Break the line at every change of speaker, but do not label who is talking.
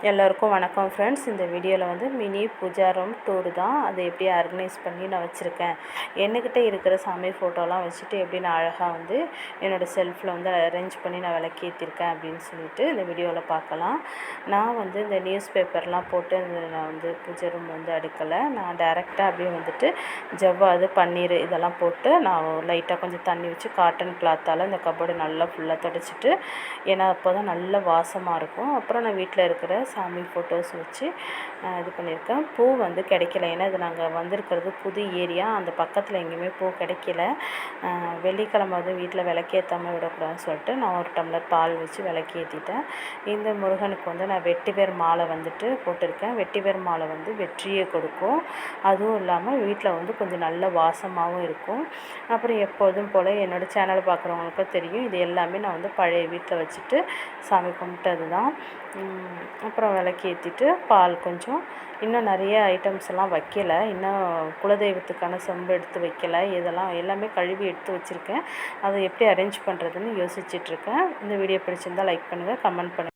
எல்லோருக்கும் வணக்கம் ஃப்ரெண்ட்ஸ். இந்த வீடியோவில் வந்து மினி பூஜா ரூம் டூர் தான். அதை எப்படி ஆர்கனைஸ் பண்ணி நான் வச்சுருக்கேன், என்கிட்ட இருக்கிற சாமி ஃபோட்டோலாம் வச்சுட்டு எப்படி நான் அழகாக வந்து என்னோடய செல்ஃபில் வந்து அரேஞ்ச் பண்ணி நான் விளக்கேற்றிருக்கேன் அப்படின்னு சொல்லிட்டு இந்த வீடியோவில் பார்க்கலாம். நான் வந்து இந்த நியூஸ் பேப்பர்லாம் போட்டு நான் வந்து பூஜை ரூம் வந்து அடுக்கலை. நான் டைரெக்டாக அப்படியே வந்துட்டு ஜவ்வாது பன்னீர் இதெல்லாம் போட்டு நான் லைட்டாக கொஞ்சம் தண்ணி வச்சு காட்டன் கிளாத்தால் இந்த கப்போர்டு நல்லா ஃபுல்லாக துடைச்சிட்டு, ஏன்னா அப்போ தான் நல்ல வாசமாக இருக்கும். அப்புறம் நான் வீட்டில் இருக்கிற சாமி ஃபோட்டோஸ் வச்சு இது பண்ணியிருக்கேன். பூ வந்து கிடைக்கல, ஏன்னா இது நாங்கள் வந்திருக்கிறது புது ஏரியா, அந்த பக்கத்தில் எங்கேயுமே பூ கிடைக்கல. வெள்ளிக்கிழமை வந்து வீட்டில் விளக்கேற்றாமல் விடக்கூடாதுன்னு சொல்லிட்டு நான் ஒரு டம்ளர் பால் வச்சு விளக்கேற்றிட்டேன். இந்த முருகனுக்கு வந்து நான் வெட்டிவேர் மாலை வந்துட்டு போட்டிருக்கேன். வெட்டிவேர் மாலை வந்து வெற்றியை கொடுக்கும். அதுவும் இல்லாமல் வீட்டில் வந்து கொஞ்சம் நல்ல வாசமாகவும் இருக்கும். அப்புறம் எப்போதும் போல் என்னோடய சேனலை பார்க்குறவங்களுக்கும் தெரியும், இது எல்லாமே நான் வந்து பழைய வீட்டில் வச்சுட்டு சாமி கும்பிட்டது தான். அப்புறம் விளக்கேற்றிட்டு பால் கொஞ்சம், இன்னும் நிறைய ஐட்டம்ஸ் எல்லாம் வைக்கலை. இன்னும் குலதெய்வத்துக்கான செம்பு எடுத்து வைக்கலை. இதெல்லாம் எல்லாமே கழுவி எடுத்து வச்சுருக்கேன். அதை எப்படி அரேஞ்ச் பண்ணுறதுன்னு யோசிச்சுட்ருக்கேன். இந்த வீடியோ பிடிச்சிருந்தால் லைக் பண்ணுங்கள், கமெண்ட் பண்ணுங்கள்.